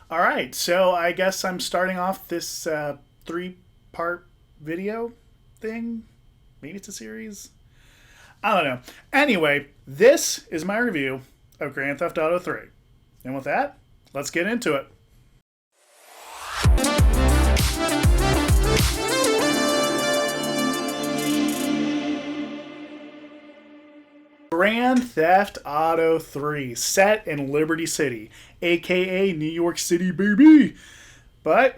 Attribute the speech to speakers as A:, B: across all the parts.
A: All right, so I guess I'm starting off this three-part video thing. Maybe it's a series. I don't know. Anyway, this is my review of Grand Theft Auto 3. And with that, let's get into it. Grand Theft Auto 3, set in Liberty City, aka New York City, baby. But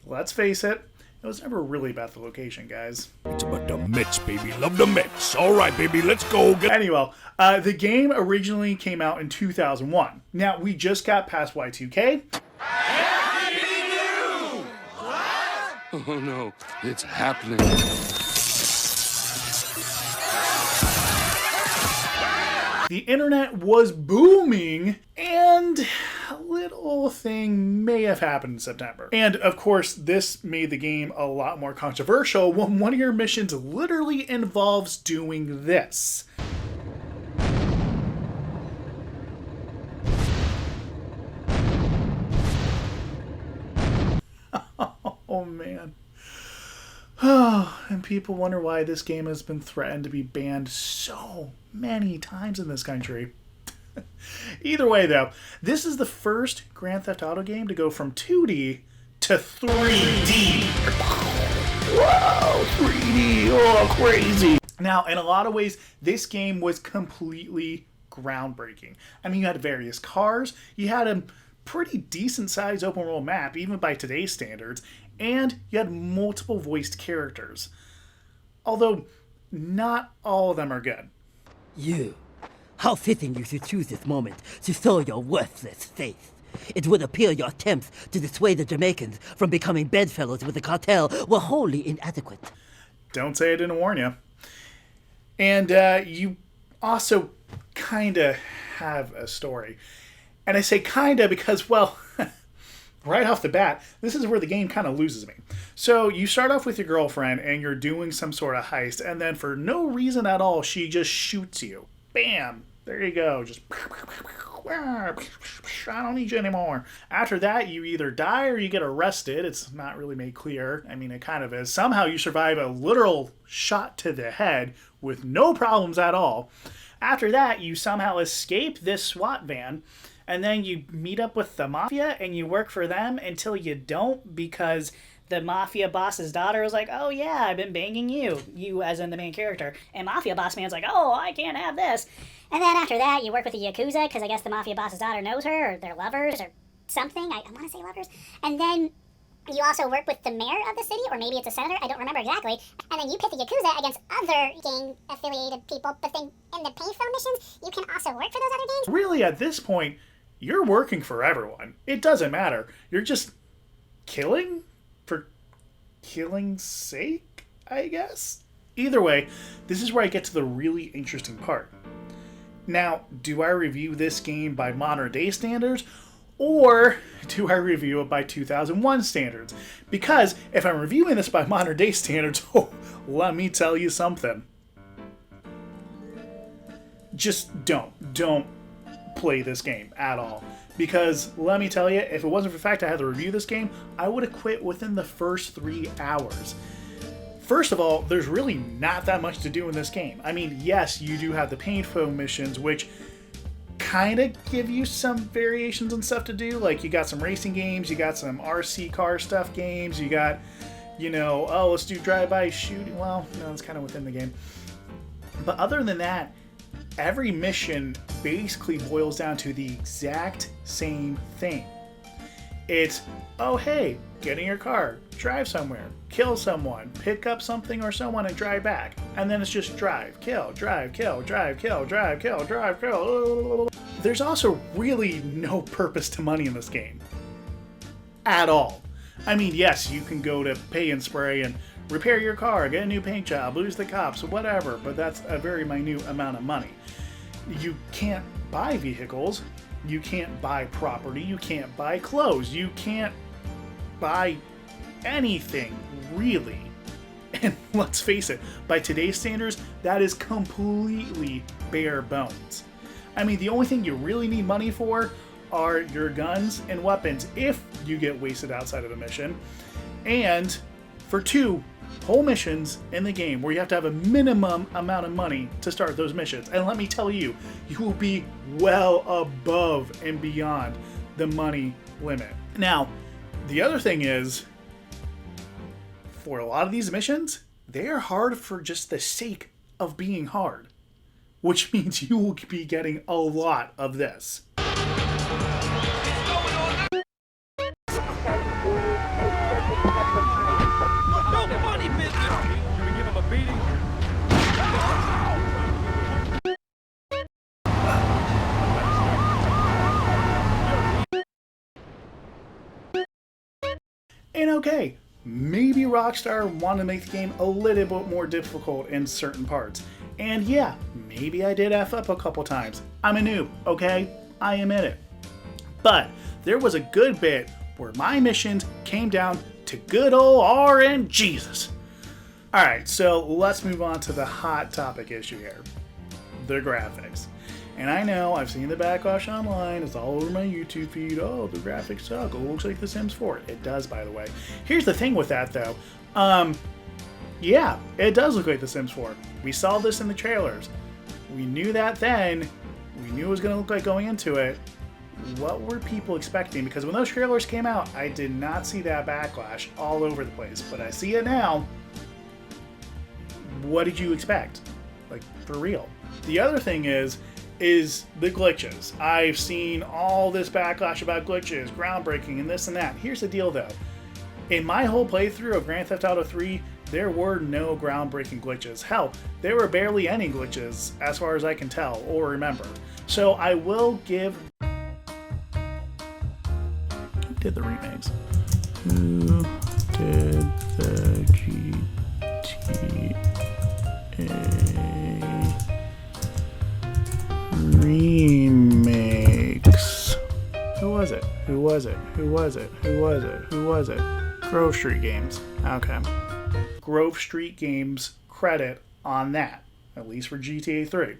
A: let's face it, it was never really about the location, guys.
B: It's about the Mets, baby. Love the Mets. All right, baby, let's go.
A: Anyway, the game originally came out in 2001. Now, we just got past Y2K.
B: Happy New! What? Oh, no, it's happening.
A: The internet was booming, and a little thing may have happened in September. And of course, this made the game a lot more controversial when one of your missions literally involves doing this. Oh man. Oh, and people wonder why this game has been threatened to be banned so many times in this country. Either way, though, this is the first Grand Theft Auto game to go from 2D to 3D. Wow, 3D, oh, crazy. Now, in a lot of ways, this game was completely groundbreaking. I mean, you had various cars, you had a pretty decent-sized open-world map, even by today's standards, and you had multiple voiced characters. Although, not all of them are good.
C: You. How fitting you should choose this moment to show your worthless faith. It would appear your attempts to dissuade the Jamaicans from becoming bedfellows with the cartel were wholly inadequate.
A: Don't say I didn't warn you. And you also kinda have a story. And I say kinda because, well, right off the bat, this is where the game kind of loses me. So you start off with your girlfriend and you're doing some sort of heist, and then for no reason at all, she just shoots you. Bam! There you go. Just, I don't need you anymore. After that, you either die or you get arrested. It's not really made clear. I mean, it kind of is. Somehow you survive a literal shot to the head with no problems at all. After that, you somehow escape this SWAT van, and then you meet up with the Mafia and you work for them until you don't, because the Mafia boss's daughter is like, oh yeah, I've been banging you as in the main character. And Mafia boss man's like, oh, I can't have this. And then after that, you work with the Yakuza, because I guess the Mafia boss's daughter knows her, or they're lovers, or something. I want to say lovers. And then you also work with the mayor of the city, or maybe it's a senator, I don't remember exactly. And then you pit the Yakuza against other gang-affiliated people, but then in the payphone missions, you can also work for those other gangs. Really, at this point, you're working for everyone. It doesn't matter. You're just killing for killing's sake, I guess? Either way, this is where I get to the really interesting part. Now, do I review this game by modern day standards, or do I review it by 2001 standards? Because if I'm reviewing this by modern day standards, oh, let me tell you something. Just don't play this game at all. Because let me tell you, if it wasn't for the fact I had to review this game, I would have quit within the first 3 hours. First of all, there's really not that much to do in this game. I mean, yes, you do have the payphone missions, which kind of give you some variations and stuff to do. Like, you got some racing games, you got some RC car stuff games, you got, you know, oh, let's do drive-by shooting. Well, no, it's kind of within the game. But other than that, every mission basically boils down to the exact same thing. It's, oh hey, get in your car, drive somewhere, kill someone, pick up something or someone and drive back. And then it's just drive, kill, drive, kill, drive, kill, drive, kill, drive, kill. There's also really no purpose to money in this game. At all. I mean, yes, you can go to Pay and Spray and repair your car, get a new paint job, lose the cops, whatever, but that's a very minute amount of money. You can't buy vehicles, you can't buy property, you can't buy clothes, you can't buy anything, really. And let's face it, by today's standards, that is completely bare bones. I mean, the only thing you really need money for are your guns and weapons if you get wasted outside of a mission. And for 2 whole missions in the game where you have to have a minimum amount of money to start those missions. And let me tell you, you will be well above and beyond the money limit. Now, the other thing is, for a lot of these missions, they are hard for just the sake of being hard, which means you will be getting a lot of this. And okay, maybe Rockstar wanted to make the game a little bit more difficult in certain parts. And yeah, maybe I did F up a couple times. I'm a noob, okay? I admit it. But there was a good bit where my missions came down to good old RNGesus. Alright, so let's move on to the hot topic issue here. The graphics. And I know, I've seen the backlash online, it's all over my YouTube feed, oh, the graphics suck, it looks like The Sims 4. It does, by the way. Here's the thing with that, though. Yeah, it does look like The Sims 4. We saw this in the trailers. We knew that then. We knew it was going to look like going into it. What were people expecting? Because when those trailers came out, I did not see that backlash all over the place. But I see it now. What did you expect? Like, for real. The other thing is the glitches. I've seen all this backlash about glitches, groundbreaking, and this and that. Here's the deal, though. In my whole playthrough of Grand Theft Auto 3, there were no groundbreaking glitches. Hell, there were barely any glitches, as far as I can tell or remember. So I will give... Who did the remakes? Who did the GTA remakes? Who was it? Who was it? Who was it? Who was it? Who was it? Grove Street Games. Okay. Grove Street Games credit on that, at least for GTA 3.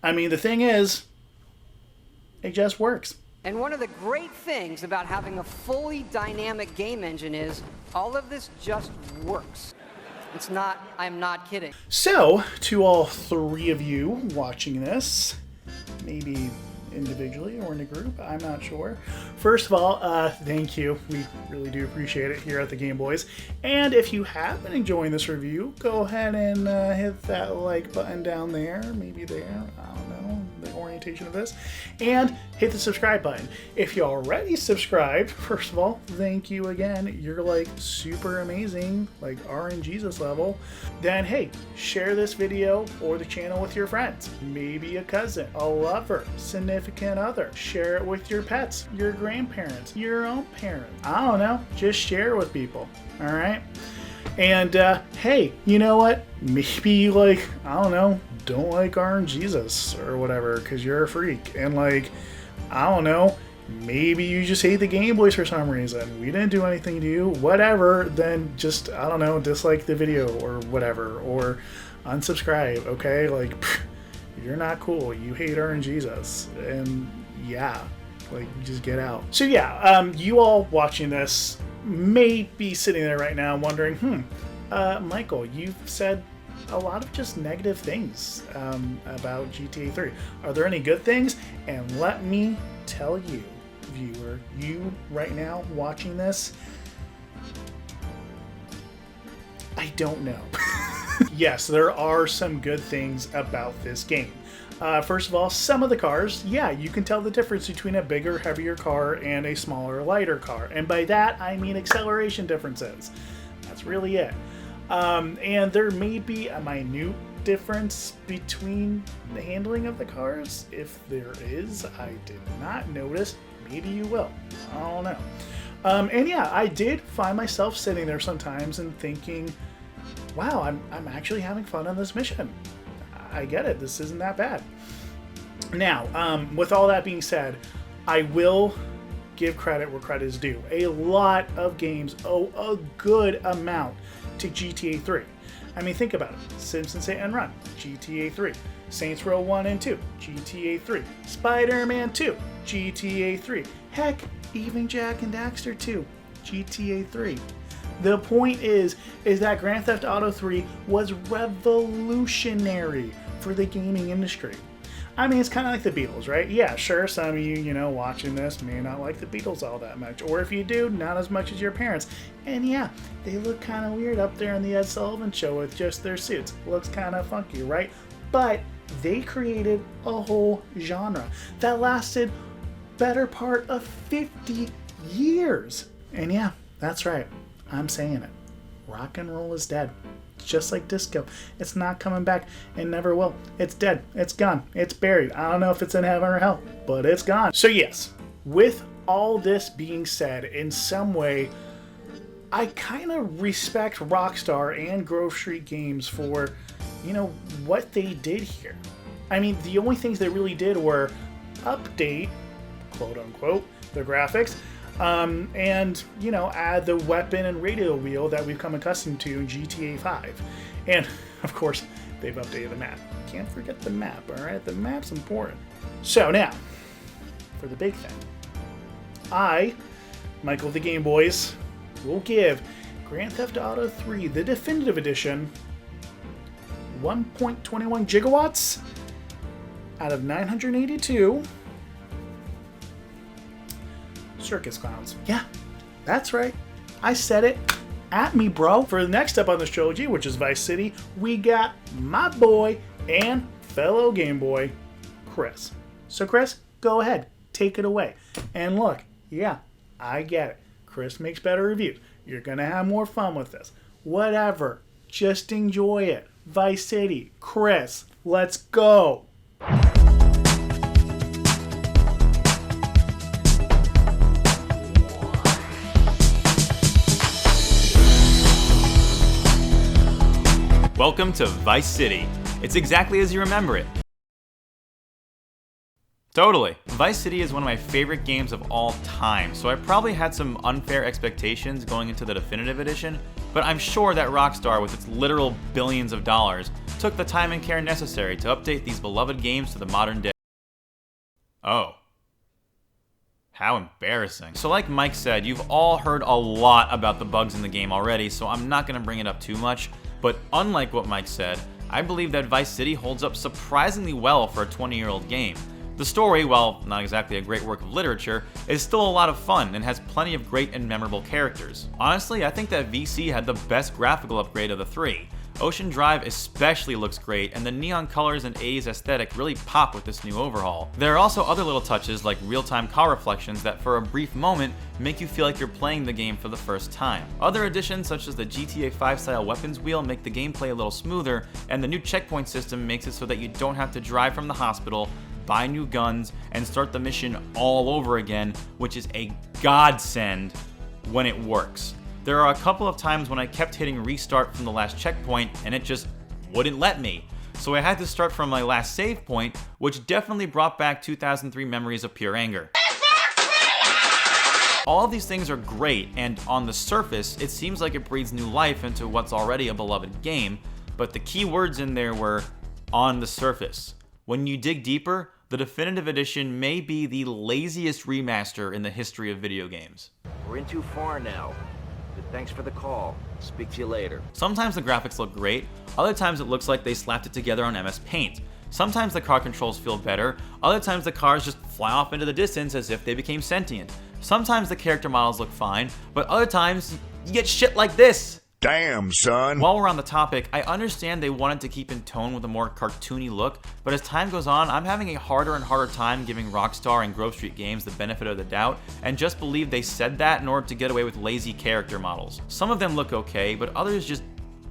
A: I mean, the thing is, it just works.
D: And one of the great things about having a fully dynamic game engine is all of this just works. It's not, I'm not kidding.
A: So, to all 3 of you watching this, maybe individually or in a group, I'm not sure. First of all, thank you. We really do appreciate it here at the Game Boys. And if you have been enjoying this review, go ahead and hit that like button down there, maybe there, I don't know, the orientation of this, and hit the subscribe button. If you already subscribed, first of all, thank you again. You're like super amazing, like RNGesus level. Then hey, share this video or the channel with your friends, maybe a cousin, a lover, significant other. Share it with your pets, your grandparents, your own parents. I don't know, just share it with people. All right. And hey, you know what? Maybe you like, I don't know, don't like RNGesus or whatever because you're a freak. And like, I don't know, maybe you just hate the Game Boys for some reason. We didn't do anything to you. Whatever, then just, I don't know, dislike the video or whatever. Or unsubscribe, okay? Like, you're not cool. You hate RNGesus. And yeah, like, just get out. So yeah, you all watching this may be sitting there right now wondering, Michael, you've said a lot of just negative things about GTA 3. Are there any good things? And let me tell you, viewer, you right now watching this, I don't know. Yes, there are some good things about this game. First of all, some of the cars, yeah, you can tell the difference between a bigger, heavier car and a smaller, lighter car. And by that, I mean acceleration differences. That's really it. And there may be a minute difference between the handling of the cars. If there is, I did not notice. Maybe you will. I don't know. And yeah, I did find myself sitting there sometimes and thinking, wow, I'm actually having fun on this mission. I get it. This isn't that bad. Now, with all that being said, I will give credit where credit is due. A lot of games owe a good amount to GTA 3. I mean, think about it. Simpsons Hit and Run, GTA 3. Saints Row 1 and 2, GTA 3. Spider-Man 2, GTA 3. Heck, even Jak and Daxter 2, GTA 3. The point is that Grand Theft Auto 3 was revolutionary for the gaming industry. I mean, it's kind of like the Beatles, right? Yeah, sure, some of you, watching this may not like the Beatles all that much. Or if you do, not as much as your parents. And yeah, they look kind of weird up there on the Ed Sullivan Show with just their suits. Looks kind of funky, right? But they created a whole genre that lasted better part of 50 years. And yeah, that's right. I'm saying it. Rock and roll is dead. Just like disco. It's not coming back and never will. It's dead. It's gone. It's buried. I don't know if it's in heaven or hell, but it's gone. So yes, with all this being said, in some way, I kind of respect Rockstar and Grove Street Games for, what they did here. I mean, the only things they really did were update, quote unquote, the graphics, and, add the weapon and radio wheel that we've come accustomed to in GTA 5. And, of course, they've updated the map. Can't forget the map, alright? The map's important. So, now, for the big thing. I, Michael the Game Boys, will give Grand Theft Auto 3, the Definitive Edition, 1.21 gigawatts out of 982 circus clowns. Yeah, that's right. I said it. At me, bro. For the next step on this trilogy, which is Vice City, we got my boy and fellow Game Boy, Chris. So Chris, go ahead. Take it away. And look, yeah, I get it. Chris makes better reviews. You're going to have more fun with this. Whatever. Just enjoy it. Vice City. Chris, let's go.
E: Welcome to Vice City. It's exactly as you remember it. Totally. Vice City is one of my favorite games of all time, so I probably had some unfair expectations going into the Definitive Edition, but I'm sure that Rockstar, with its literal billions of dollars, took the time and care necessary to update these beloved games to the modern day. Oh. How embarrassing. So like Mike said, you've all heard a lot about the bugs in the game already, so I'm not going to bring it up too much, but unlike what Mike said, I believe that Vice City holds up surprisingly well for a 20-year-old game. The story, while not exactly a great work of literature, is still a lot of fun and has plenty of great and memorable characters. Honestly, I think that VC had the best graphical upgrade of the three. Ocean Drive especially looks great, and the neon colors and A's aesthetic really pop with this new overhaul. There are also other little touches like real-time car reflections that for a brief moment make you feel like you're playing the game for the first time. Other additions such as the GTA 5 style weapons wheel make the gameplay a little smoother, and the new checkpoint system makes it so that you don't have to drive from the hospital, buy new guns, and start the mission all over again, which is a godsend when it works. There are a couple of times when I kept hitting restart from the last checkpoint and it just wouldn't let me. So I had to start from my last save point, which definitely brought back 2003 memories of pure anger. All of these things are great, and on the surface, it seems like it breathes new life into what's already a beloved game, but the key words in there were on the surface. When you dig deeper, the Definitive Edition may be the laziest remaster in the history of video games.
F: We're in too far now. But thanks for the call. Speak to you later.
E: Sometimes the graphics look great, other times it looks like they slapped it together on MS Paint. Sometimes the car controls feel better, other times the cars just fly off into the distance as if they became sentient. Sometimes the character models look fine, but other times you get shit like this.
B: Damn, son.
E: While we're on the topic, I understand they wanted to keep in tone with a more cartoony look, but as time goes on, I'm having a harder and harder time giving Rockstar and Grove Street Games the benefit of the doubt, and just believe they said that in order to get away with lazy character models. Some of them look okay, but others just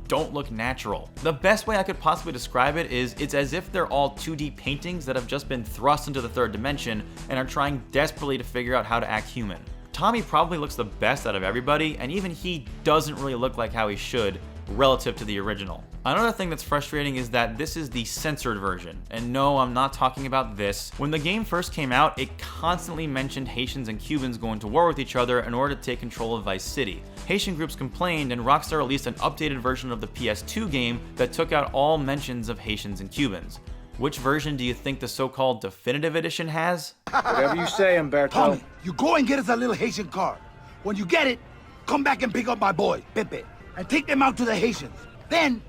E: don't look natural. The best way I could possibly describe it is it's as if they're all 2D paintings that have just been thrust into the third dimension and are trying desperately to figure out how to act human. Tommy probably looks the best out of everybody, and even he doesn't really look like how he should, relative to the original. Another thing that's frustrating is that this is the censored version, and no, I'm not talking about this. When the game first came out, it constantly mentioned Haitians and Cubans going to war with each other in order to take control of Vice City. Haitian groups complained, and Rockstar released an updated version of the PS2 game that took out all mentions of Haitians and Cubans. Which version do you think the so-called Definitive Edition has?
F: Whatever you say, Umberto.
G: Tommy, you go and get us a little Haitian car. When you get it, come back and pick up my boy, Pepe, and take them out to the Haitians. Then,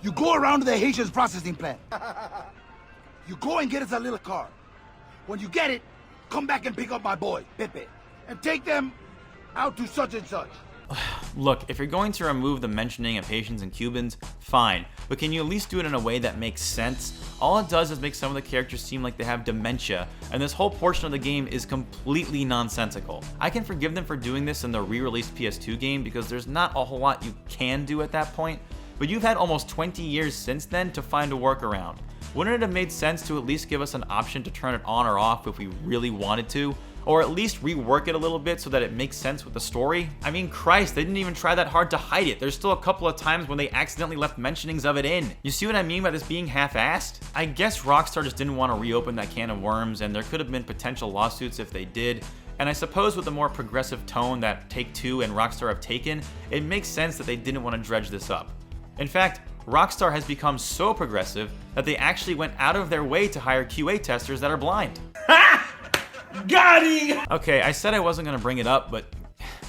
G: you go around to the Haitians processing plant. You go and get us a little car. When you get it, come back and pick up my boy, Pepe, and take them out to such and such.
E: Look, if you're going to remove the mentioning of Haitians and Cubans, fine, but can you at least do it in a way that makes sense? All it does is make some of the characters seem like they have dementia, and this whole portion of the game is completely nonsensical. I can forgive them for doing this in the re-released PS2 game because there's not a whole lot you can do at that point, but you've had almost 20 years since then to find a workaround. Wouldn't it have made sense to at least give us an option to turn it on or off if we really wanted to? Or at least rework it a little bit so that it makes sense with the story? I mean, Christ, they didn't even try that hard to hide it. There's still a couple of times when they accidentally left mentionings of it in. You see what I mean by this being half-assed? I guess Rockstar just didn't want to reopen that can of worms, and there could have been potential lawsuits if they did. And I suppose with the more progressive tone that Take-Two and Rockstar have taken, it makes sense that they didn't want to dredge this up. In fact, Rockstar has become so progressive that they actually went out of their way to hire QA testers that are blind.
A: Got him!
E: Okay, I said I wasn't gonna bring it up, but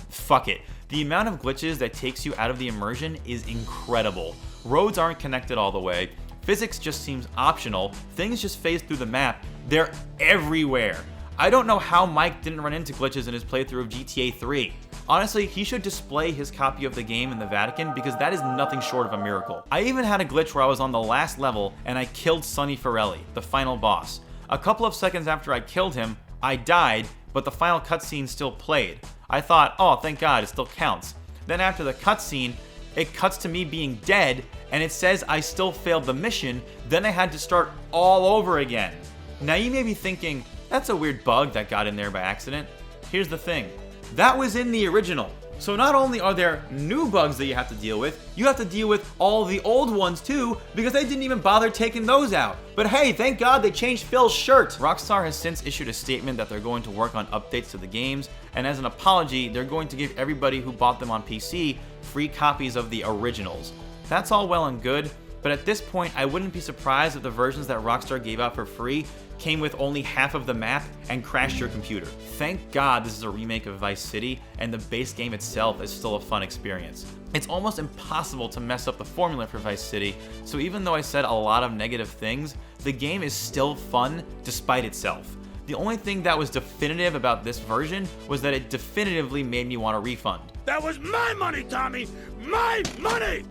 E: fuck it. The amount of glitches that takes you out of the immersion is incredible. Roads aren't connected all the way, physics just seems optional, things just phase through the map, they're everywhere. I don't know how Mike didn't run into glitches in his playthrough of GTA 3. Honestly, he should display his copy of the game in the Vatican because that is nothing short of a miracle. I even had a glitch where I was on the last level and I killed Sonny Forelli, the final boss. A couple of seconds after I killed him, I died, but the final cutscene still played. I thought, oh, thank God, it still counts. Then after the cutscene, it cuts to me being dead, and it says I still failed the mission, then I had to start all over again. Now you may be thinking, that's a weird bug that got in there by accident. Here's the thing, that was in the original. So not only are there new bugs that you have to deal with all the old ones too, because they didn't even bother taking those out. But hey, thank God they changed Phil's shirt. Rockstar has since issued a statement that they're going to work on updates to the games, and as an apology, they're going to give everybody who bought them on PC free copies of the originals. That's all well and good, but at this point, I wouldn't be surprised if the versions that Rockstar gave out for free came with only half of the map and crashed your computer. Thank God this is a remake of Vice City, and the base game itself is still a fun experience. It's almost impossible to mess up the formula for Vice City, so even though I said a lot of negative things, the game is still fun despite itself. The only thing that was definitive about this version was that it definitively made me want a refund.
B: That was my money, Tommy! My money!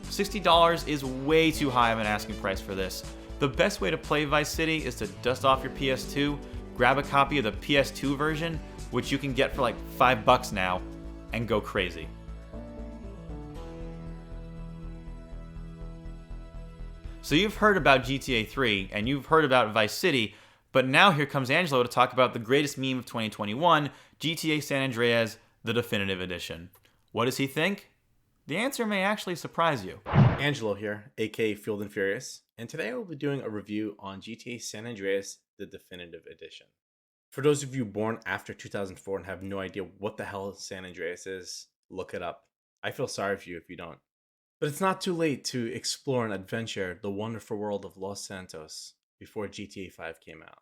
E: $60 is way too high of an asking price for this. The best way to play Vice City is to dust off your PS2, grab a copy of the PS2 version, which you can get for like $5 now, and go crazy. So you've heard about GTA 3, and you've heard about Vice City, but now here comes Angelo to talk about the greatest meme of 2021, GTA San Andreas, the Definitive Edition. What does he think? The answer may actually surprise you.
H: Angelo here, aka Fueled and Furious, and today I will be doing a review on GTA San Andreas, the Definitive Edition. For those of you born after 2004 and have no idea what the hell San Andreas is, look it up. I feel sorry for you if you don't. But it's not too late to explore and adventure the wonderful world of Los Santos before GTA 5 came out.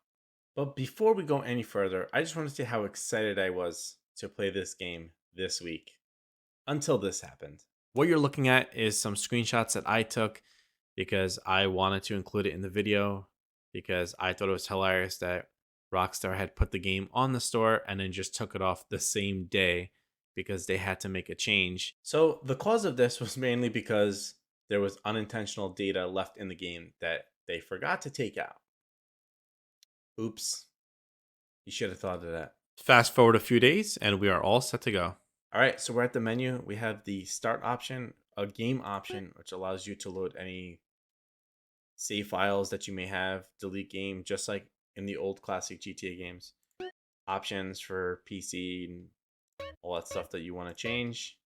H: But before we go any further, I just want to say how excited I was to play this game this week. Until this happened. What you're looking at is some screenshots that I took because I wanted to include it in the video because I thought it was hilarious that Rockstar had put the game on the store and then just took it off the same day because they had to make a change. So the cause of this was mainly because there was unintentional data left in the game that they forgot to take out. Oops. You should have thought of that. Fast forward a few days and we are all set to go. All right, so we're at the menu. We have the start option, a game option, which allows you to load any save files that you may have, delete game, just like in the old classic GTA games. Options for PC and all that stuff that you want to change.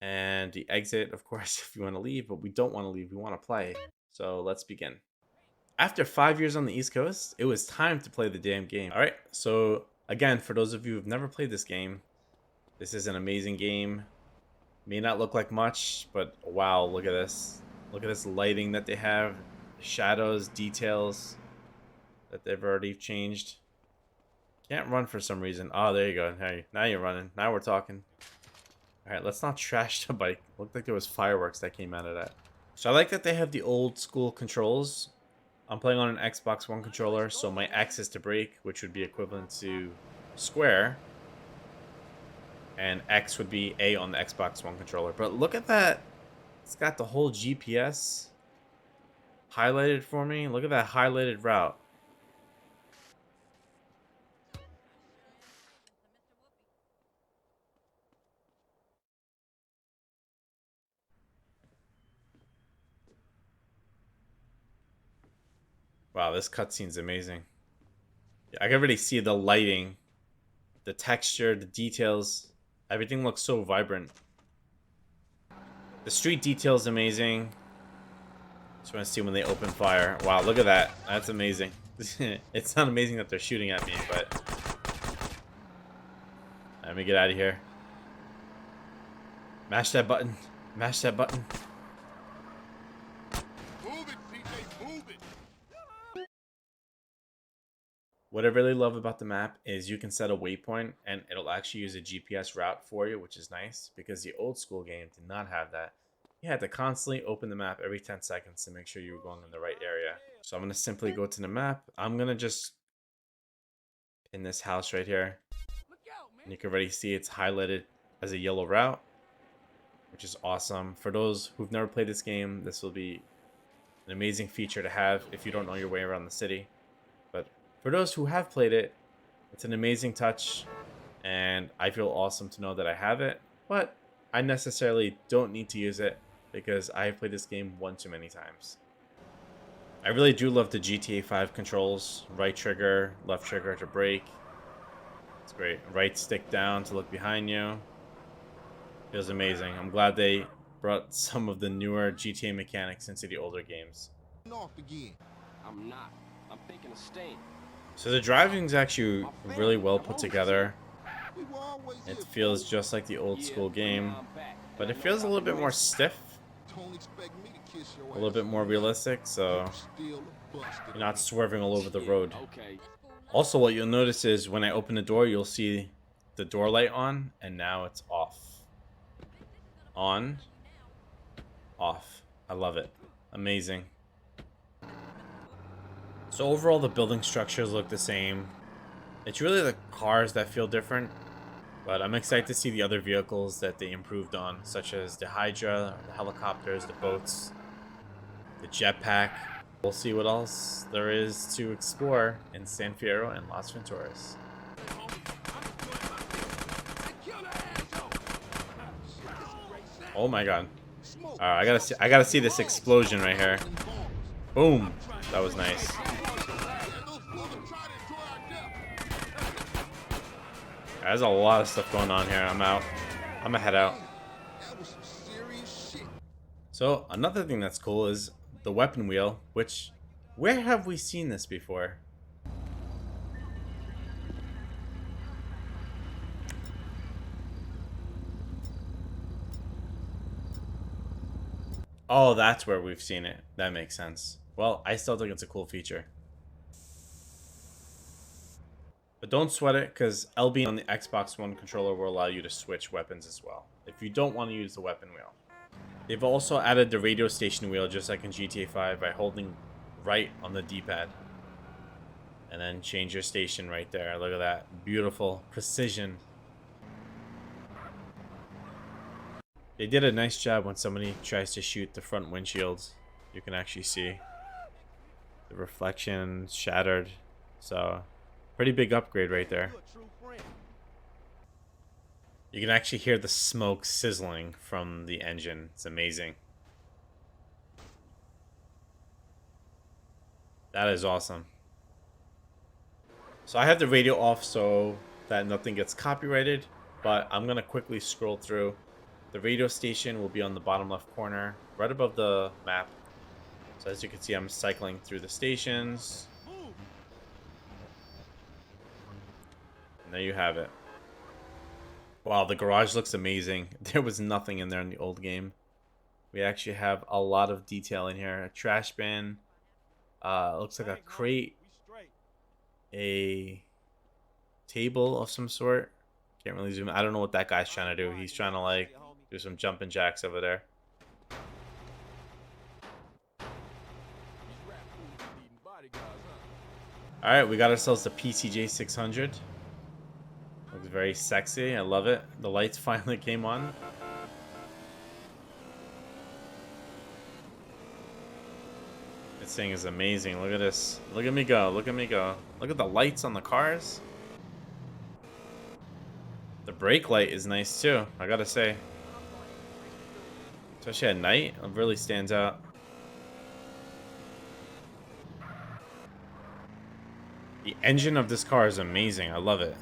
H: And the exit, of course, if you want to leave, but we don't want to leave. We want to play. So let's begin. After 5 years on the East Coast, it was time to play the damn game. All right, so again, for those of you who've never played this game, this is an amazing game. May not look like much, but wow, look at this. Look at this lighting that they have. Shadows, details that they've already changed. Can't run for some reason. Oh, there you go. Hey, now you're running. Now we're talking. All right, let's not trash the bike. Looked like there was fireworks that came out of that. So I like that they have the old school controls. I'm playing on an Xbox One controller, so my X is to brake, which would be equivalent to square. And X would be A on the Xbox One controller. But look at that. It's got the whole GPS highlighted for me. Look at that highlighted route. Wow, this cutscene's amazing. I can really see the lighting, the texture, the details. Everything looks so vibrant. The street detail is amazing. Just want to see when they open fire. Wow, look at that. That's amazing. It's not amazing that they're shooting at me, but... Let me get out of here. Mash that button. Mash that button. What I really love about the map is you can set a waypoint and it'll actually use a GPS route for you, which is nice because the old school game did not have that. You had to constantly open the map every 10 seconds to make sure you were going in the right area. So I'm going to simply go to the map. I'm going to just pin this house right here. And you can already see it's highlighted as a yellow route, which is awesome. For those who've never played this game, this will be an amazing feature to have if you don't know your way around the city. But for those who have played it, it's an amazing touch, and I feel awesome to know that I have it, but I necessarily don't need to use it because I have played this game one too many times. I really do love the GTA 5 controls. Right trigger, left trigger to brake. It's great. Right stick down to look behind you. Feels amazing. I'm glad they brought some of the newer GTA mechanics into the older games.
I: I'm not. I'm thinking of staying.
H: So the driving's actually really well put together. It feels just like the old school game, but it feels a little bit more stiff, a little bit more realistic, so you're not swerving all over the road. Also, what you'll notice is when I open the door, you'll see the door light on, and now it's off. On, off. I love it. Amazing. So overall, the building structures look the same. It's really the cars that feel different, but I'm excited to see the other vehicles that they improved on, such as the Hydra, the helicopters, the boats, the jetpack. We'll see what else there is to explore in San Fierro and Las Venturas. Oh my god. I gotta see this explosion right here. Boom. That was nice. There's a lot of stuff going on here. I'm out. I'm gonna head out. So another thing that's cool is the weapon wheel, which, where have we seen this before? Oh, that's where we've seen it. That makes sense. Well, I still think it's a cool feature. But don't sweat it, because LB on the Xbox One controller will allow you to switch weapons as well, if you don't want to use the weapon wheel. They've also added the radio station wheel, just like in GTA 5, by holding right on the D-pad. And then change your station right there. Look at that. Beautiful precision. They did a nice job when somebody tries to shoot the front windshields. You can actually see the reflection shattered. So, pretty big upgrade right there. You can actually hear the smoke sizzling from the engine. It's amazing. That is awesome. So I have the radio off so that nothing gets copyrighted, but I'm going to quickly scroll through The radio station will be on the bottom left corner, right above the map. So as you can see, I'm cycling through the stations. And there you have it. Wow, the garage looks amazing. There was nothing in there in the old game. We actually have a lot of detail in here. A trash bin. Looks like a crate. A table of some sort. Can't really zoom in. I don't know what that guy's trying to do. He's trying to like do some jumping jacks over there. Alright, we got ourselves the PCJ 600. Looks very sexy. I love it. The lights finally came on. This thing is amazing. Look at this. Look at me go. Look at me go. Look at the lights on the cars. The brake light is nice too, I gotta say. Especially at night, it really stands out. The engine of this car is amazing. I love it.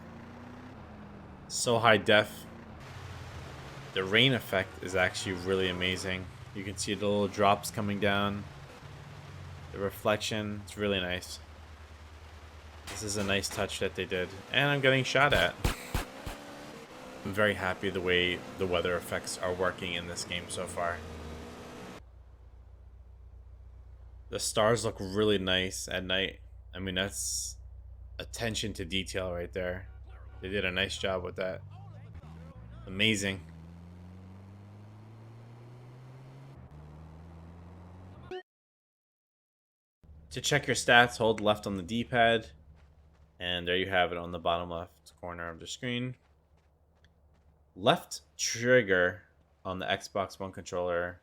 H: So high def. The rain effect is actually really amazing. You can see the little drops coming down. The reflection, it's really nice. This is a nice touch that they did. And I'm getting shot at. I'm very happy the way the weather effects are working in this game so far. The stars look really nice at night. I mean, that's attention to detail right there. They did a nice job with that. Amazing. To check your stats, hold left on the D-pad. And there you have it on the bottom left corner of the screen. Left trigger on the Xbox One controller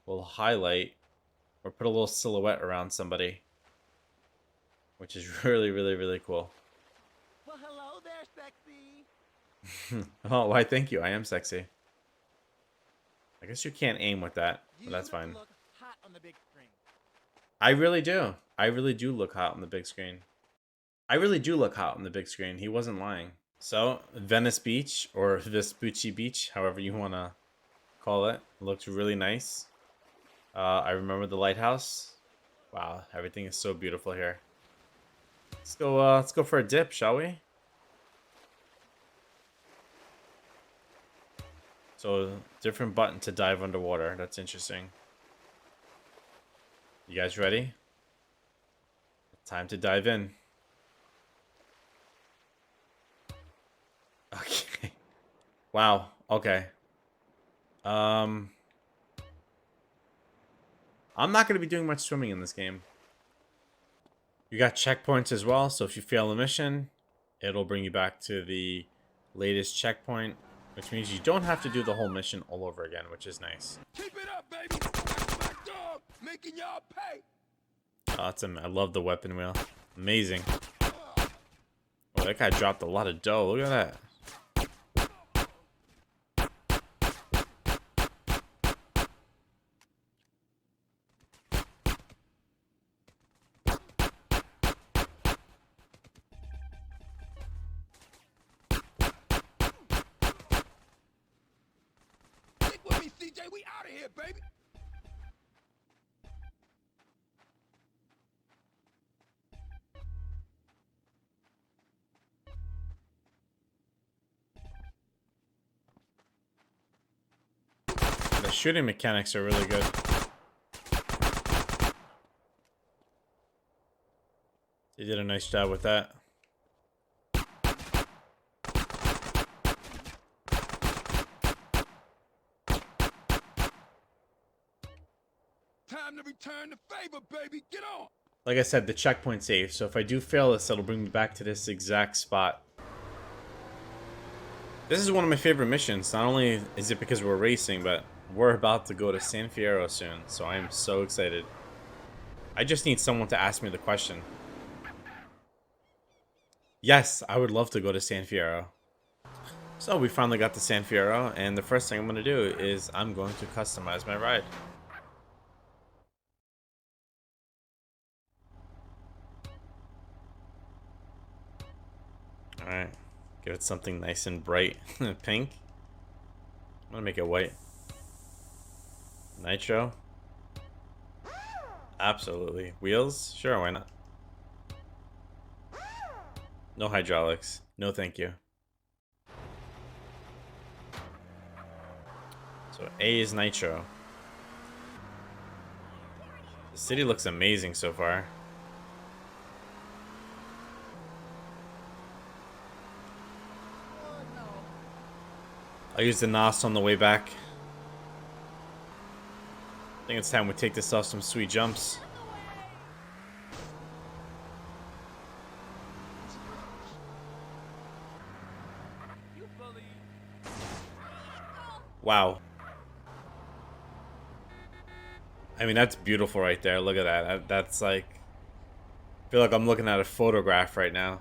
H: will highlight or put a little silhouette around somebody, which is really, really, really cool.
G: Well, hello there, sexy.
H: Oh, why, thank you. I am sexy. I guess you can't aim with that, but that's fine.
G: Look hot on the big screen.
H: I really do. I really do look hot on the big screen. I really do look hot on the big screen. He wasn't lying. So, Venice Beach, or Vespucci Beach, however you want to call it, looks really nice. I remember the lighthouse. Wow, everything is so beautiful here. Let's go for a dip, shall we? So, different button to dive underwater. That's interesting. You guys ready? Time to dive in. Okay. Wow. Okay. I'm not going to be doing much swimming in this game. You got checkpoints as well, so if you fail a mission, it'll bring you back to the latest checkpoint, which means you don't have to do the whole mission all over again, which is nice.
B: Keep it up, baby. That's my job, making y'all pay.
H: Oh, I love the weapon wheel. Amazing. Oh, that guy dropped a lot of dough. Look at that.
B: Stick with me, CJ. We out of here, baby.
H: The shooting mechanics are really good. They did a nice job with that.
B: Time to return the favor, baby. Get on.
H: Like I said, the checkpoint saves. So if I do fail this, it'll bring me back to this exact spot. This is one of my favorite missions. Not only is it because we're racing, but we're about to go to San Fierro soon. So I am so excited. I just need someone to ask me the question. Yes, I would love to go to San Fierro. So we finally got to San Fierro, and the first thing I'm going to do is I'm going to customize my ride. Alright, give it something nice and bright. Pink. I'm gonna make it white. Nitro? Absolutely. Wheels? Sure, why not? No hydraulics. No thank you. So A is nitro. The city looks amazing so far. I'll use the NOS on the way back. I think it's time we take this off some sweet jumps. Wow. I mean, that's beautiful right there. Look at that. That's like... I feel like I'm looking at a photograph right now.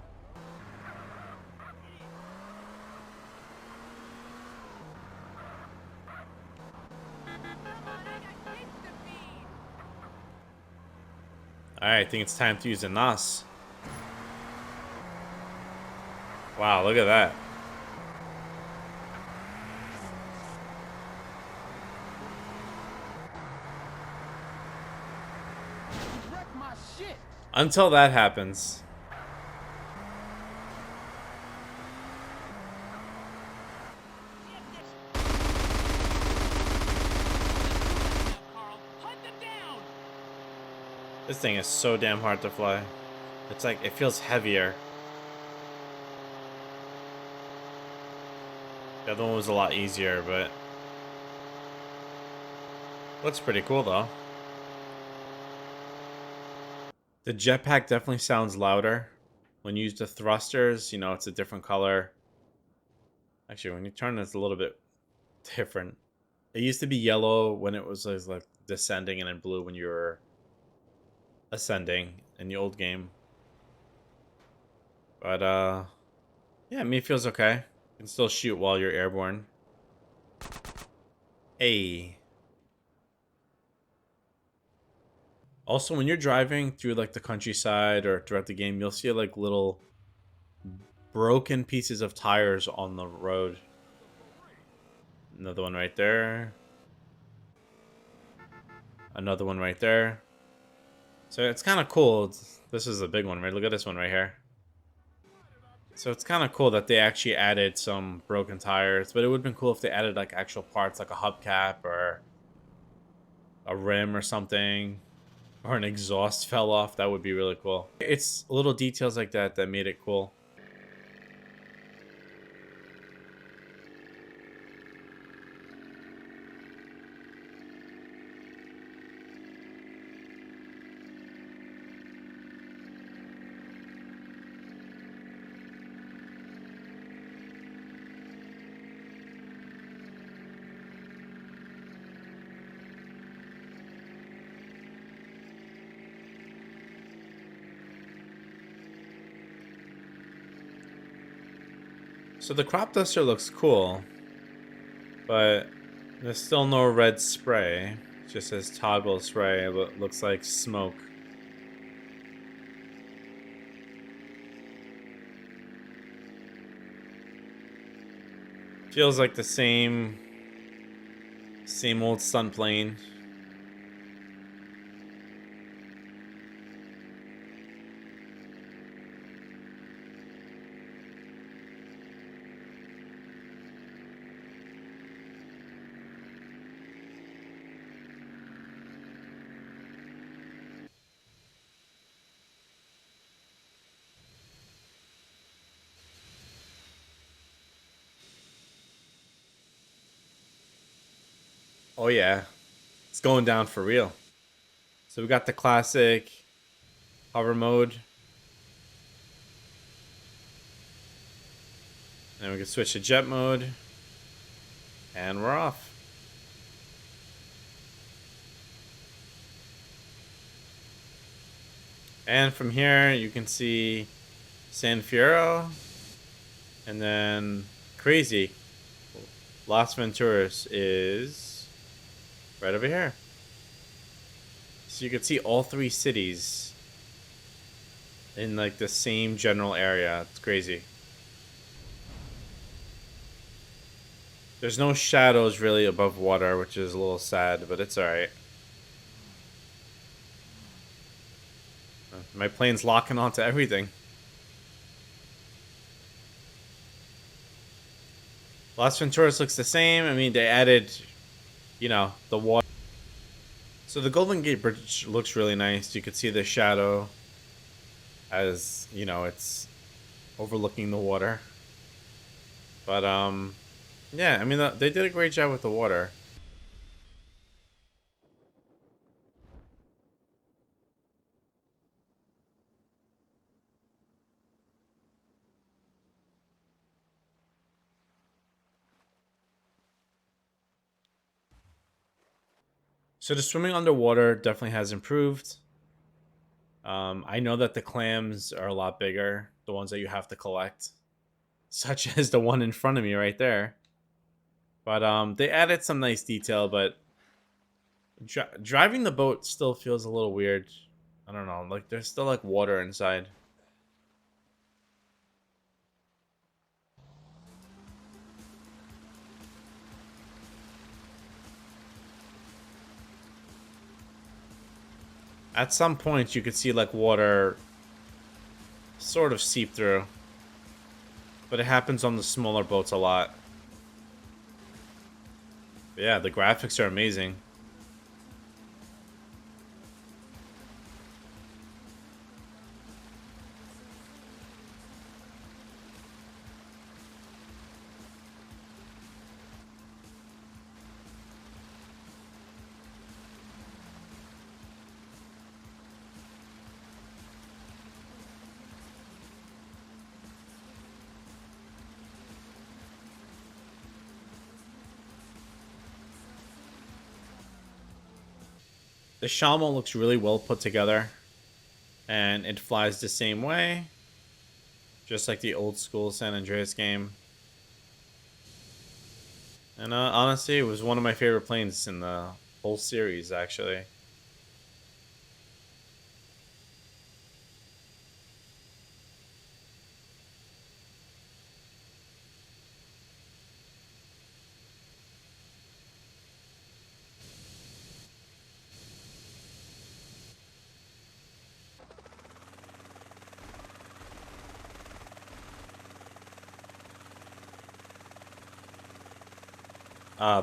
H: Alright, I think it's time to use the NOS. Wow, look at that. Until that happens. This thing is so damn hard to fly. It's like, it feels heavier. The other one was a lot easier, but... looks pretty cool, though. The jetpack definitely sounds louder. When you use the thrusters, you know, it's a different color. Actually, when you turn it, it's a little bit different. It used to be yellow when it was like descending, and then blue when you were ascending in the old game. But, yeah, me feels okay. You can still shoot while you're airborne. Hey. Also, when you're driving through like the countryside or throughout the game, you'll see like little broken pieces of tires on the road. Another one right there. Another one right there. So it's kind of cool. This is a big one, right? Look at this one right here. So it's kind of cool that they actually added some broken tires, but it would have been cool if they added like actual parts, like a hubcap or a rim or something. Or an exhaust fell off. That would be really cool. It's little details like that that made it cool. So the crop duster looks cool, but there's still no red spray. It just says toggle spray. It looks like smoke. Feels like the same old stunt plane. Oh yeah, it's going down for real. So we got the classic hover mode. And we can switch to jet mode. And we're off. And from here you can see San Fierro. And then crazy. Las Venturas is right over here. So you can see all three cities in like the same general area. It's crazy. There's no shadows really above water, which is a little sad, but it's alright. My plane's locking onto everything. Las Venturas looks the same. I mean, they added, you know, the water. So the Golden Gate Bridge looks really nice. You could see the shadow as, you know, it's overlooking the water. But, yeah, I mean, they did a great job with the water. So the swimming underwater definitely has improved. I know that the clams are a lot bigger, the ones that you have to collect, such as the one in front of me right there. But they added some nice detail, but driving the boat still feels a little weird. I don't know, like there's still like water inside. At some point, you could see like water sort of seep through, but it happens on the smaller boats a lot. But yeah, the graphics are amazing. The Shamo looks really well put together, and it flies the same way, just like the old school San Andreas game. And honestly, it was one of my favorite planes in the whole series, actually.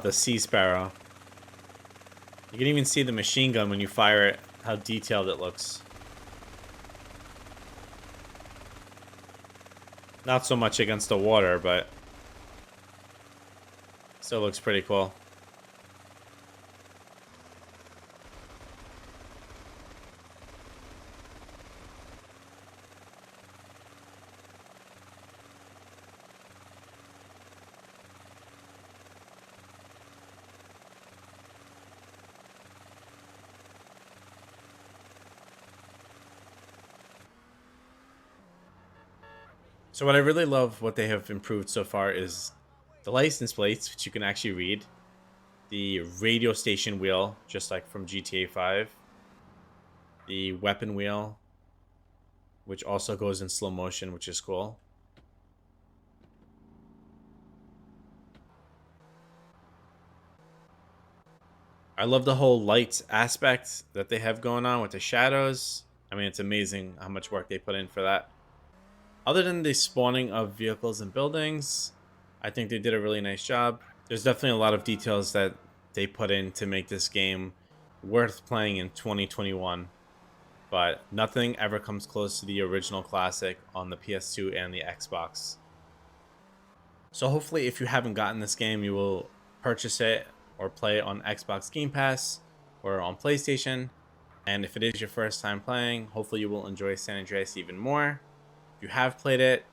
H: The Sea Sparrow. You can even see the machine gun when you fire it, how detailed it looks. Not so much against the water, but still looks pretty cool. So what I really love what they have improved so far is the license plates, which you can actually read. The radio station wheel, just like from GTA 5. The weapon wheel, which also goes in slow motion, which is cool. I love the whole lights aspect that they have going on with the shadows. I mean, it's amazing how much work they put in for that. Other than the spawning of vehicles and buildings, I think they did a really nice job. There's definitely a lot of details that they put in to make this game worth playing in 2021. But nothing ever comes close to the original classic on the PS2 and the Xbox. So hopefully if you haven't gotten this game, you will purchase it or play it on Xbox Game Pass or on PlayStation. And if it is your first time playing, hopefully you will enjoy San Andreas even more. If you have played it,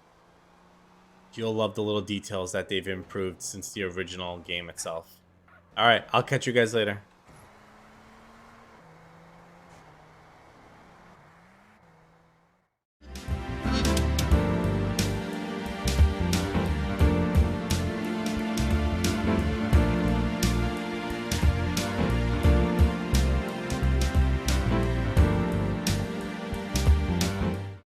H: you'll love the little details that they've improved since the original game itself. Alright, I'll catch you guys later.